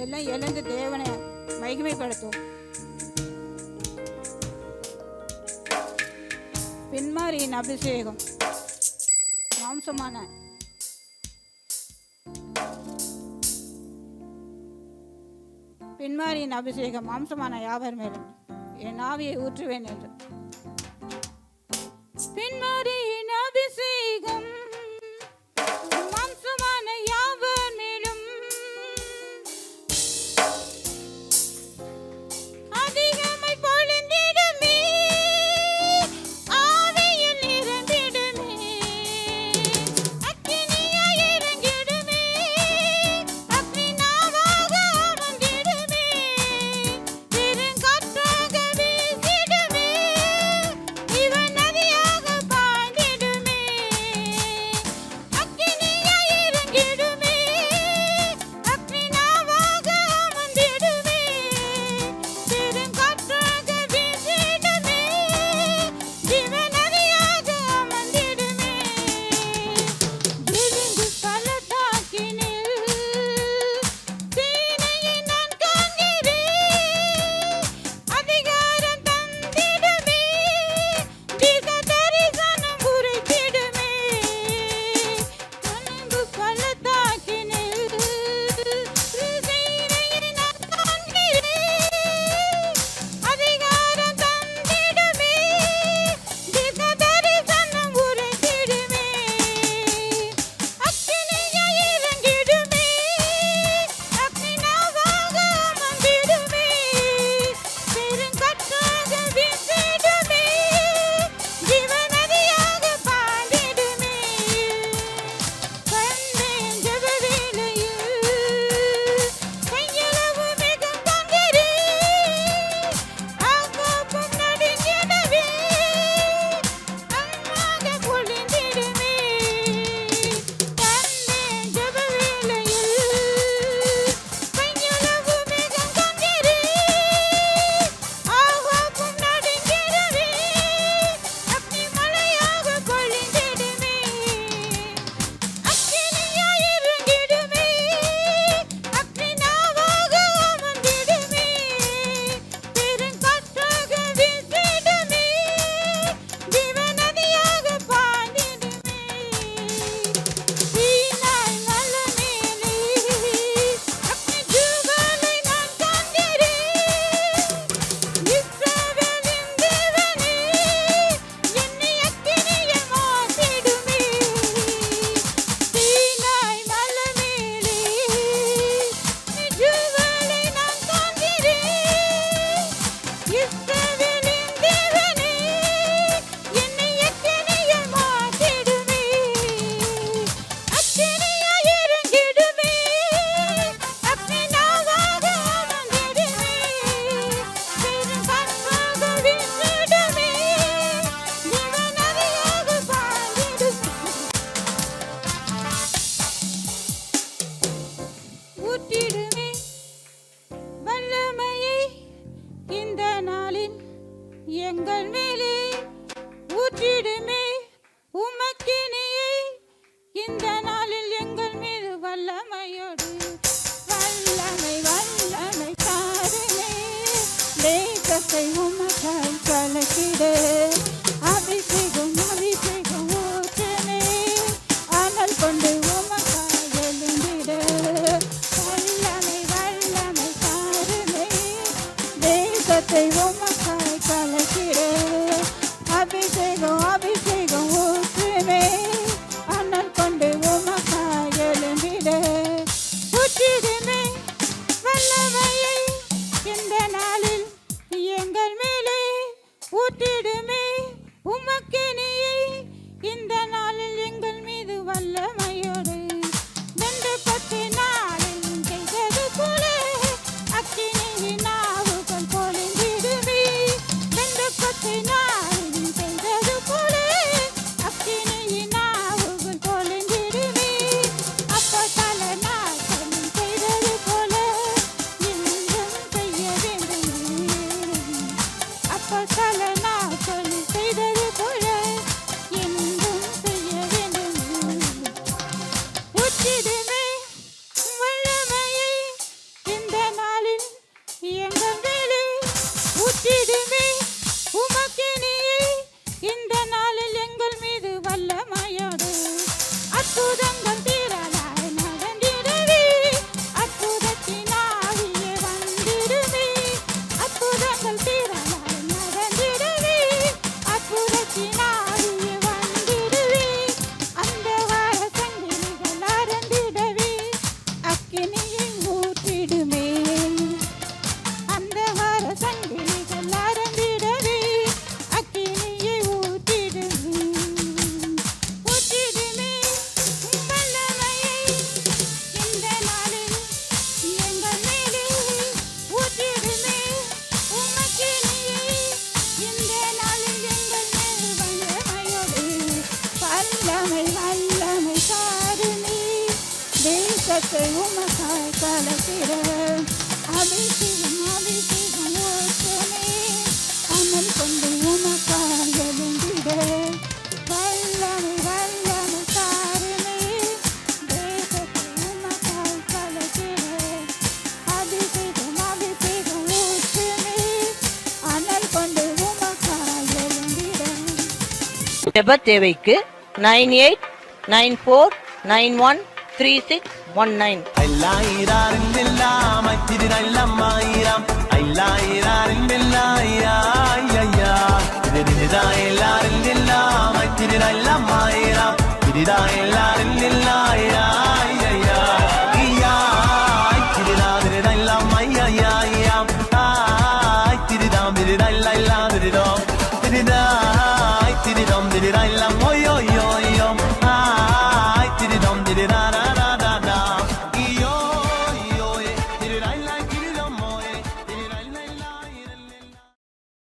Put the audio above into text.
எல்லாம் எழுந்து தேவனை மகிமைப்படுத்தும். பின்மாரியின் அபிஷேகம் மாம்சமான பின்மாரியின் அபிஷேகம் மாம்சமான யாவர் மேலும் என் ஆவியை ஊற்றுவேன் என்று. பின்மாரியின் அபிஷேகம் மாம்சமான யாவர் மேலும் அதிகமாய் பொழிந்திடுமே, ஆவியில் நிரம்பிடுமே, அக்கினியாய் இறங்கிடுமே, அக்னிநாவாக அமர்ந்திடுமே, பெருங்காற்றாக வீசிடுமே, இவன் நதியாக பாய்ந்திடுமே, அக்கினியாய் இறங்கிடுமே, அக்னிநாவாக அமர்ந்திடுமே, பெருங்காற்றாக வீசிடுமே, இவன் நதியாக அமர்ந்திடுமே. விழுந்து பள்ளத்தாக்கினில் சீனையை நான் காண்கிறேன், அதிகாரம் தந்திடுமே, தீர்க்க தரிசனம் உரைத்திடுமே. விழுந்து பள்ளத்தாக்கினில் சீனையை நான் காண்கிறேன், அதிகாரம் தந்திடுமே, தீர்க்க தரிசனம் உரைத்திடுமே, அக்கினியாய் இறங்கிடுமே, அக்னிநாவாக அமர்ந்திடுமே, பெருங்காற்றாக வீசிடுமே, ஜீவநதியாக பாய்ந்திடுமே. கண்டேன் ஜெப வேளையில் கையளவு மேகம் காண்கிறேன், ஆகாப்பும் நடுங்கிடவே, அன்பாக பொழிந்திடுமே. கண்டேன் ஜெப வேளையில் கையளவு மேகம் காண்கிறேன், ஆகாப்பும் நடுங்கிடவே, அக்னி மழையாக பொழிந்திடுமே, அக்கினியாய் இறங்கிடுமே, அக்னிநாவாக அமர்ந்திடுமே, பெருங்காற்றாக வீசிடுமே, ஜீவநதியாக பாய்ந்திடுமே. சீனாய் மலை மேலே அக்னி ஜுவாலை நான் காண்கிறேன், இஸ்ரவேலின் தேவனே, என்னை அக்கினியாய் மாற்றிடுமே. சீனாய் மலை மேலே அக்னி ஜுவாலை நான் காண்கிறேன், இஸ்ரவேலின் தேவனே, என்னை அக்கினியாய் மாற்றிடுமே, அக்கினியாய் இறங்கிடுமே, அக்னிநாவாக அமர்ந்திடுமே, பெருங்காற்றாக வீசிடுமே, ஜீவநதியாக பாய்ந்திடுமே. ஊற்றிடுமே வல்லமையை இந்த நாளில் எங்கள் மேலே, ஊற்றிடுமே உமக்கினியை இந்த நாளில் எங்கள் மீது வல்லமையோடு. வல்லமை வல்லமை தாருமே, தேசத்தை உமக்காய் கலக்கிட, அபிஷேகம் அபிஷேகம் ஊற்றுமே, அனல் கொண்டு உமக்காய் எழுந்திட. வல்லமை வல்லமை தாருமே, தேசத்தை உமக்காய் கலக்கிட, அபிஷேகம் அபிஷேகம் ஊற்றுமே, அனல் கொண்டு உமக்காய் எழுந்திட. ஊற்றிடுமே வல்லமையை இந்த நாளில் எங்கள் மேலே, ஊற்றிடுமே உமக்கினியை இந்த நாளில் எங்கள் மீது வல்லமையோடு. ரெண்டு பத்து நாளில் செய்தது போல அக்கினியின் நாவுகள் பொழிந்திடுமே, தேசத்தை உமக்காய் கலக்கிட அபிஷேகம் அபிஷேகம் ஊற்றுமே அனல் கொண்டு உமக்காய் எழுந்திட வல்லமை வல்லமை தாருமே தேசத்தை உமக்காய் கலக்கிட அபிஷேகம் அபிஷேகம் ஊற்றுமே அனல் கொண்டு உமக்காய் எழுந்திட. ஜெப தேவைக்கு 9894913619. எல்லாரும்